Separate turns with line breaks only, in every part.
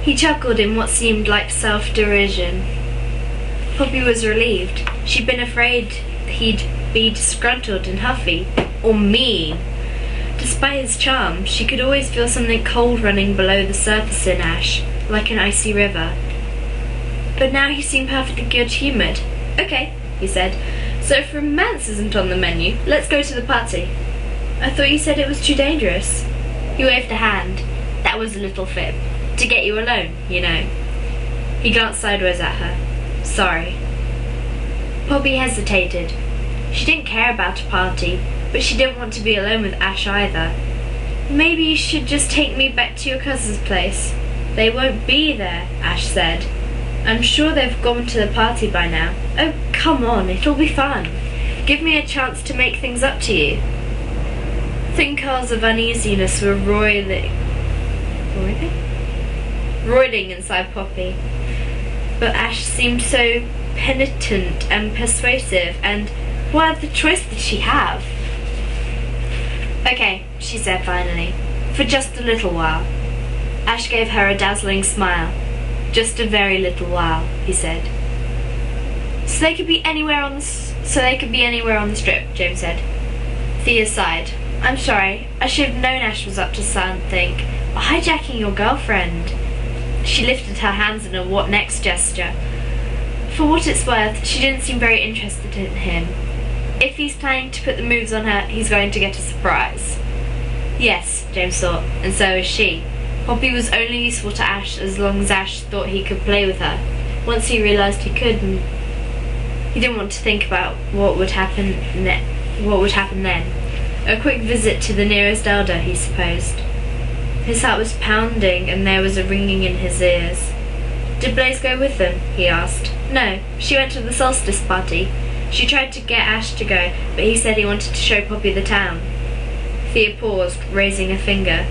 He chuckled in what seemed like self-derision. Poppy was relieved. She'd been afraid he'd be disgruntled and huffy, or mean. Despite his charm, she could always feel something cold running below the surface in Ash, like an icy river. But now he seemed perfectly good-humoured. "Okay," he said. "So if romance isn't on the menu, let's go to the party." "I thought you said it was too dangerous." He waved a hand. "That was a little fib. To get you alone, you know." He glanced sideways at her. "Sorry." Poppy hesitated. She didn't care about a party, but she didn't want to be alone with Ash either. "Maybe you should just take me back to your cousin's place." "They won't be there," Ash said. "I'm sure they've gone to the party by now." "Oh, come on, it'll be fun. Give me a chance to make things up to you." Thin curls of uneasiness were roiling inside Poppy, but Ash seemed so penitent and persuasive, and what other choice did she have? "Okay," she said finally, "for just a little while." Ash gave her a dazzling smile. "Just a very little while," he said. So they could be anywhere on the strip," James said. Thea sighed. "I'm sorry, I should have known Ash was up to something. Hijacking your girlfriend." She lifted her hands in a what next gesture. For what it's worth, she didn't seem very interested in him. If he's planning to put the moves on her, he's going to get a surprise. Yes, James thought, and so is she. Poppy was only useful to Ash as long as Ash thought he could play with her. Once he realised he couldn't, he didn't want to think about what would happen then. A quick visit to the nearest elder, he supposed. His heart was pounding and there was a ringing in his ears. "Did Blaze go with them?" he asked. "No, she went to the solstice party. She tried to get Ash to go, but he said he wanted to show Poppy the town." Thea paused, raising a finger.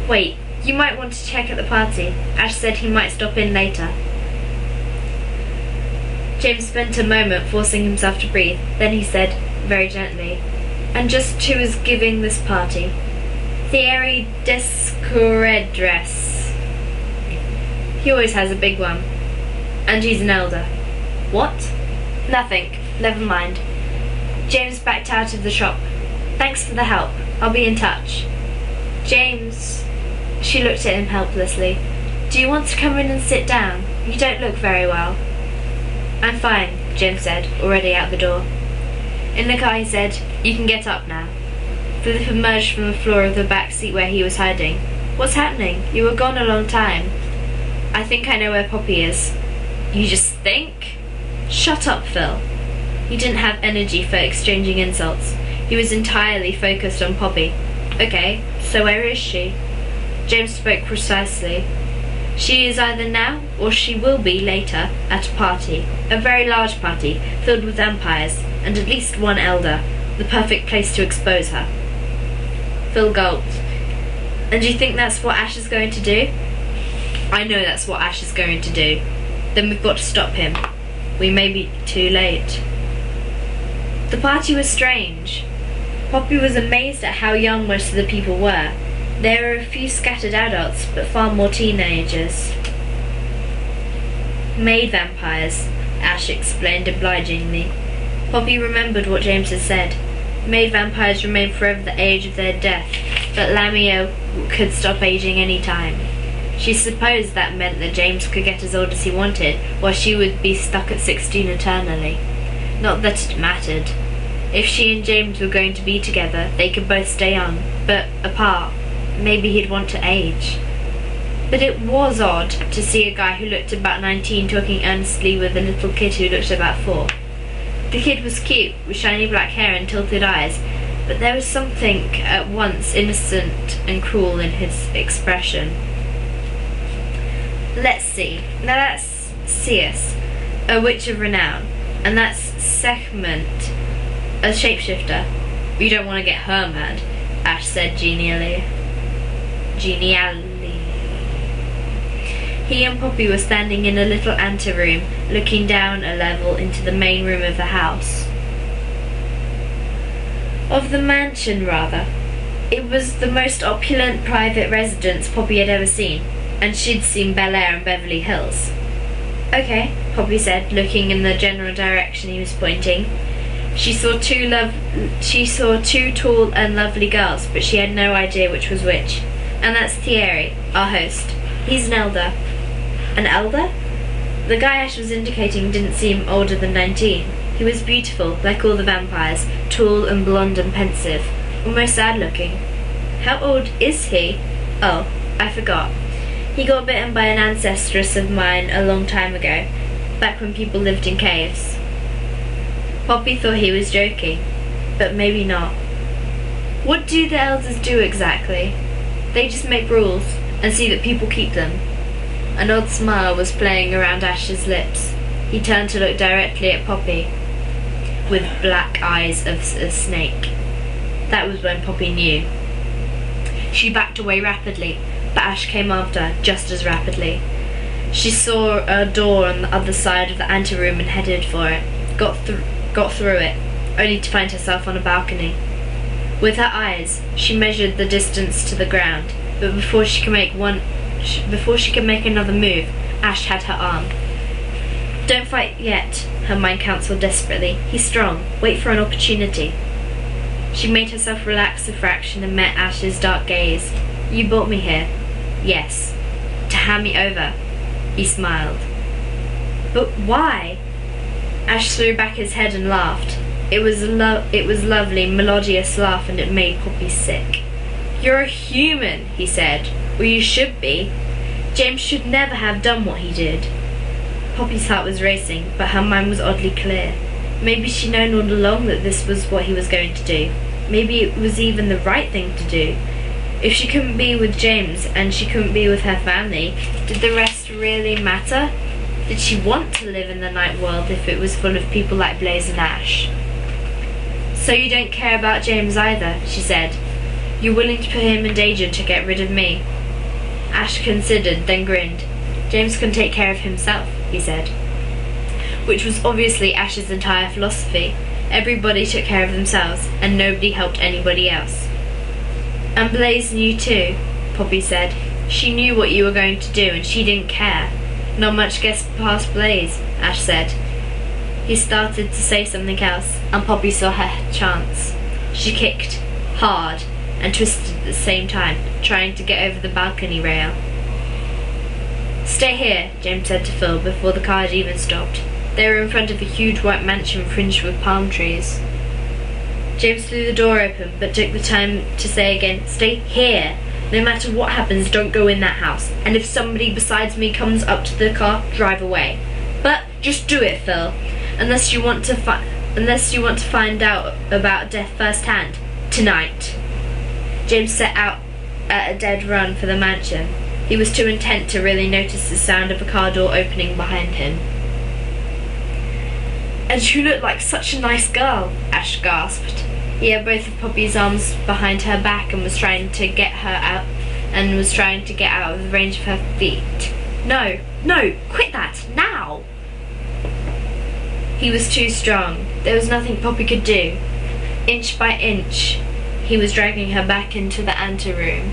"Wait, you might want to check at the party. Ash said he might stop in later." James spent a moment forcing himself to breathe. Then he said, very gently, "And just who is giving this party?" "Thierry Descoredress. He always has a big one. And he's an elder." "What?" "Nothing. Never mind." James backed out of the shop. "Thanks for the help. I'll be in touch." "James," she looked at him helplessly, "do you want to come in and sit down? You don't look very well." "I'm fine," James said, already out the door. In the car he said, "You can get up now." Philip emerged from the floor of the back seat where he was hiding. "What's happening? You were gone a long time." "I think I know where Poppy is." "You just think?" "Shut up, Phil." He didn't have energy for exchanging insults. He was entirely focused on Poppy. "Okay, so where is she?" James spoke precisely. "She is either now, or she will be later, at a party. A very large party, filled with vampires, and at least one elder. The perfect place to expose her." Phil gulped. "And do you think that's what Ash is going to do?" "I know that's what Ash is going to do." "Then we've got to stop him. We may be too late." The party was strange. Poppy was amazed at how young most of the people were. There were a few scattered adults, but far more teenagers. "Maid vampires," Ash explained obligingly. Poppy remembered what James had said. Maid vampires remain forever the age of their death, but Lamia could stop aging any time. She supposed that meant that James could get as old as he wanted, while she would be stuck at 16 eternally. Not that it mattered. If she and James were going to be together, they could both stay young, but apart. Maybe he'd want to age. But it was odd to see a guy who looked about 19 talking earnestly with a little kid who looked about 4. The kid was cute, with shiny black hair and tilted eyes, but there was something at once innocent and cruel in his expression. "Let's see. Now that's Faesissa, a witch of renown, and that's Sekhmet, a shapeshifter. You don't want to get her mad," Ash said genially. He and Poppy were standing in a little anteroom, looking down a level into the main room of the house. Of the mansion, rather. It was the most opulent private residence Poppy had ever seen. and she'd seen Bel Air and Beverly Hills. Okay, Poppy said, looking in the general direction he was pointing. She saw two tall and lovely girls, but she had no idea which was which. And that's Thierry, our host. He's an elder. An elder? The guy Ash was indicating didn't seem older than 19. He was beautiful, like all the vampires, tall and blonde and pensive, almost sad-looking. How old is he? Oh, I forgot. He got bitten by an ancestress of mine a long time ago, back when people lived in caves. Poppy thought he was joking, but maybe not. What do the elders do exactly? They just make rules and see that people keep them. An odd smile was playing around Ash's lips. He turned to look directly at Poppy, with black eyes of a snake. That was when Poppy knew. She backed away rapidly, but Ash came after just as rapidly. She saw a door on the other side of the anteroom and headed for it. Got through it, only to find herself on a balcony. With her eyes, she measured the distance to the ground, but before she could make another move, Ash had her arm. Don't fight yet, her mind counselled desperately. He's strong. Wait for an opportunity. She made herself relax a fraction and met Ash's dark gaze. You brought me here. Yes. To hand me over. He smiled. But why? Ash threw back his head and laughed. It was lovely, melodious laugh, and it made Poppy sick. You're a human, he said. Or you should be. James should never have done what he did. Poppy's heart was racing, but her mind was oddly clear. Maybe she'd known all along that this was what he was going to do. Maybe it was even the right thing to do. If she couldn't be with James, and she couldn't be with her family, did the rest really matter? Did she want to live in the night world if it was full of people like Blaze and Ash? So you don't care about James either, she said. You're willing to put him in danger to get rid of me. Ash considered, then grinned. James can take care of himself, he said. Which was obviously Ash's entire philosophy. Everybody took care of themselves, and nobody helped anybody else. And Blaze knew too, Poppy said. She knew what you were going to do, and she didn't care. Not much gets past Blaze, Ash said. He started to say something else, and Poppy saw her chance. She kicked, hard, and twisted at the same time, trying to get over the balcony rail. Stay here, James said to Phil before the car had even stopped. They were in front of a huge white mansion fringed with palm trees. James threw the door open, but took the time to say again, Stay here. No matter what happens, don't go in that house. And if somebody besides me comes up to the car, drive away. But just do it, Phil. Unless you want to find out about death firsthand. Tonight. James set out at a dead run for the mansion. He was too intent to really notice the sound of a car door opening behind him. And you look like such a nice girl, Ash gasped. He had both of Poppy's arms behind her back and was trying to get out of the range of her feet. No, quit that, now! He was too strong. There was nothing Poppy could do. Inch by inch, he was dragging her back into the anteroom.